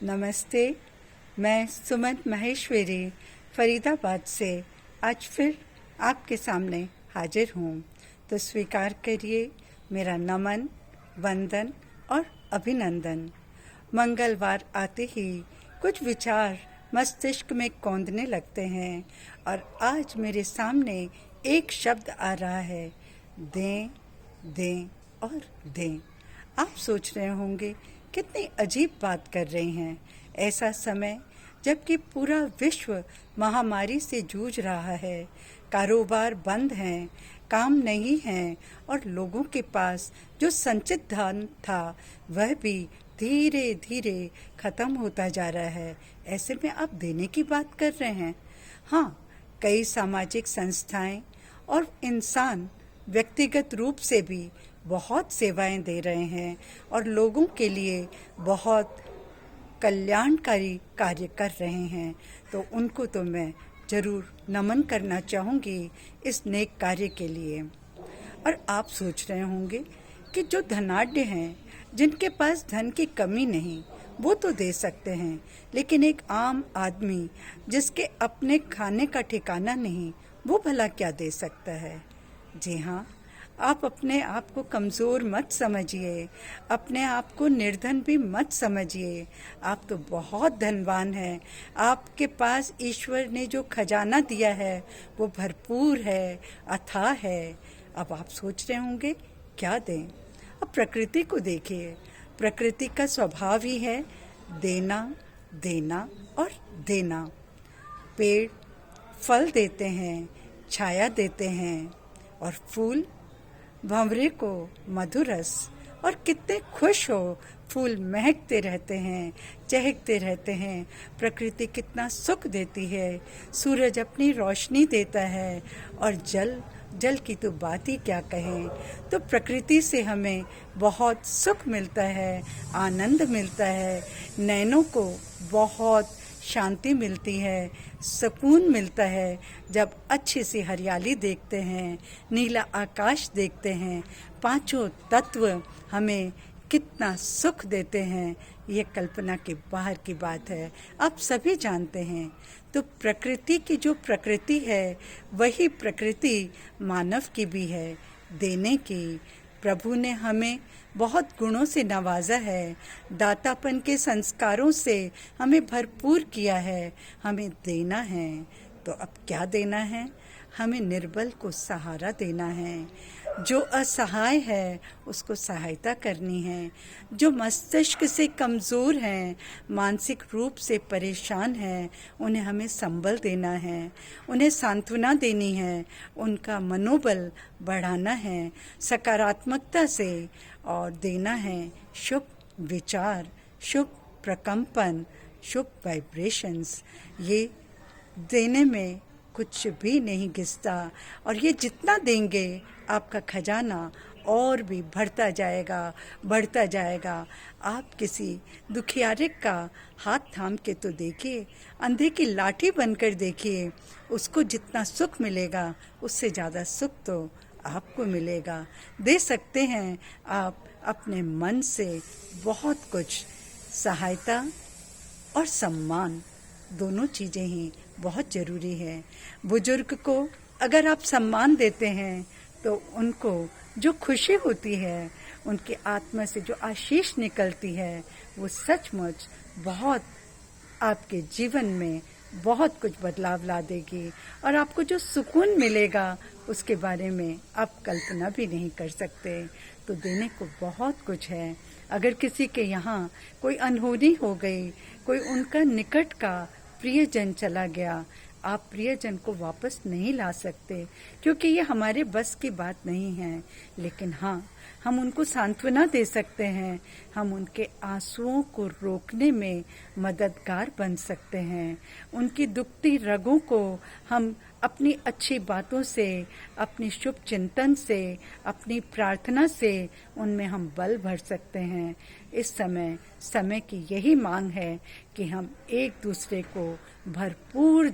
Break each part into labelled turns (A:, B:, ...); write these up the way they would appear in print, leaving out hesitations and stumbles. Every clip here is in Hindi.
A: नमस्ते। मैं सुमन महेश्वरी फरीदाबाद से आज फिर आपके सामने हाजिर हूँ। तो स्वीकार करिए मेरा नमन, वंदन और अभिनंदन। मंगलवार आते ही कुछ विचार मस्तिष्क में कौंधने लगते हैं और आज मेरे सामने एक शब्द आ रहा है, दें, दें और दें। आप सोच रहे होंगे कितनी अजीब बात कर रहे हैं। ऐसा समय जबकि पूरा विश्व महामारी से जूझ रहा है, कारोबार बंद हैं, काम नहीं है और लोगों के पास जो संचित धन था वह भी धीरे धीरे खत्म होता जा रहा है। ऐसे में आप देने की बात कर रहे हैं। हाँ, कई सामाजिक संस्थाएं और इंसान व्यक्तिगत रूप से भी बहुत सेवाएं दे रहे हैं और लोगों के लिए बहुत कल्याणकारी कार्य कर रहे हैं। तो उनको तो मैं ज़रूर नमन करना चाहूँगी इस नेक कार्य के लिए। और आप सोच रहे होंगे कि जो धनाढ्य हैं, जिनके पास धन की कमी नहीं, वो तो दे सकते हैं, लेकिन एक आम आदमी जिसके अपने खाने का ठिकाना नहीं, वो भला क्या दे सकता है। जी हाँ, आप अपने आप को कमज़ोर मत समझिए, अपने आप को निर्धन भी मत समझिए। आप तो बहुत धनवान हैं। आपके पास ईश्वर ने जो खजाना दिया है वो भरपूर है, अथाह है। अब आप सोच रहे होंगे क्या दें। अब प्रकृति को देखिए। प्रकृति का स्वभाव ही है देना, देना और देना। पेड़ फल देते हैं, छाया देते हैं और फूल भंवरे को मधुर रस। और कितने खुश हो, फूल महकते रहते हैं, चहकते रहते हैं। प्रकृति कितना सुख देती है। सूरज अपनी रोशनी देता है और जल की तो बात ही क्या कहें। तो प्रकृति से हमें बहुत सुख मिलता है, आनंद मिलता है, नैनों को बहुत शांति मिलती है, सुकून मिलता है जब अच्छी सी हरियाली देखते हैं, नीला आकाश देखते हैं। पांचों तत्व हमें कितना सुख देते हैं, ये कल्पना के बाहर की बात है। आप सभी जानते हैं। तो प्रकृति की जो प्रकृति है वही प्रकृति मानव की भी है, देने की। प्रभु ने हमें बहुत गुणों से नवाजा है, दातापन के संस्कारों से हमें भरपूर किया है। हमें देना है। तो अब क्या देना है? हमें निर्बल को सहारा देना है। जो असहाय है उसको सहायता करनी है। जो मस्तिष्क से कमज़ोर हैं, मानसिक रूप से परेशान हैं, उन्हें हमें संबल देना है, उन्हें सांत्वना देनी है, उनका मनोबल बढ़ाना है सकारात्मकता से, और देना है शुभ विचार, शुभ प्रकंपन, शुभ वाइब्रेशंस। ये देने में कुछ भी नहीं घिसता और ये जितना देंगे आपका खजाना और भी बढ़ता जाएगा। आप किसी दुखियारे का हाथ थाम के तो देखिए, अंधे की लाठी बनकर देखिए, उसको जितना सुख मिलेगा उससे ज़्यादा सुख तो आपको मिलेगा। दे सकते हैं आप अपने मन से बहुत कुछ। सहायता और सम्मान दोनों चीज़ें ही बहुत ज़रूरी है। बुजुर्ग को अगर आप सम्मान देते हैं तो उनको जो खुशी होती है, उनकी आत्मा से जो आशीष निकलती है, वो सचमुच बहुत आपके जीवन में बहुत कुछ बदलाव ला देगी। और आपको जो सुकून मिलेगा उसके बारे में आप कल्पना भी नहीं कर सकते। तो देने को बहुत कुछ है। अगर किसी के यहाँ कोई अनहोनी हो गई, कोई उनका निकट का प्रियजन चला गया, आप प्रियजन को वापस नहीं ला सकते क्योंकि ये हमारे बस की बात नहीं है। लेकिन हाँ, हम उनको सांत्वना दे सकते हैं, हम उनके आंसुओं को रोकने में मददगार बन सकते हैं, उनकी दुखती रगों को हम अपनी अच्छी बातों से, अपनी शुभ चिंतन से, अपनी प्रार्थना से उनमें हम बल भर सकते हैं। इस समय की यही मांग है कि हम एक दूसरे को भरपूर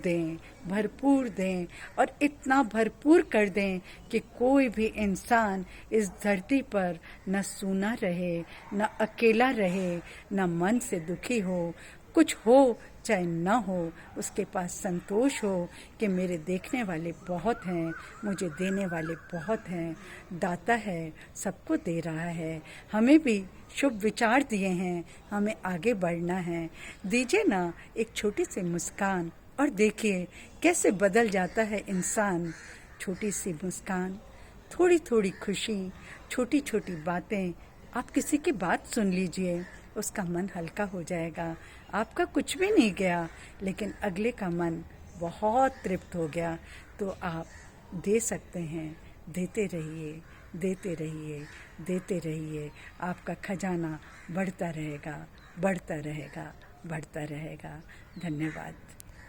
A: दें और इतना भरपूर कर दें कि कोई भी इंसान इस धरती पर न सूना रहे, न अकेला रहे, न मन से दुखी हो। कुछ हो चाहे न हो, उसके पास संतोष हो कि मेरे देखने वाले बहुत हैं, मुझे देने वाले बहुत हैं, दाता है, सबको दे रहा है। हमें भी शुभ विचार दिए हैं, हमें आगे बढ़ना है। दीजिए ना एक छोटी सी मुस्कान और देखिए कैसे बदल जाता है इंसान। छोटी सी मुस्कान, थोड़ी थोड़ी खुशी, छोटी छोटी बातें। आप किसी की बात सुन लीजिए, उसका मन हल्का हो जाएगा। आपका कुछ भी नहीं गया, लेकिन अगले का मन बहुत तृप्त हो गया। तो आप दे सकते हैं, देते रहिए, देते रहिए, देते रहिए। आपका खजाना बढ़ता रहेगा, बढ़ता रहेगा, बढ़ता रहेगा। धन्यवाद।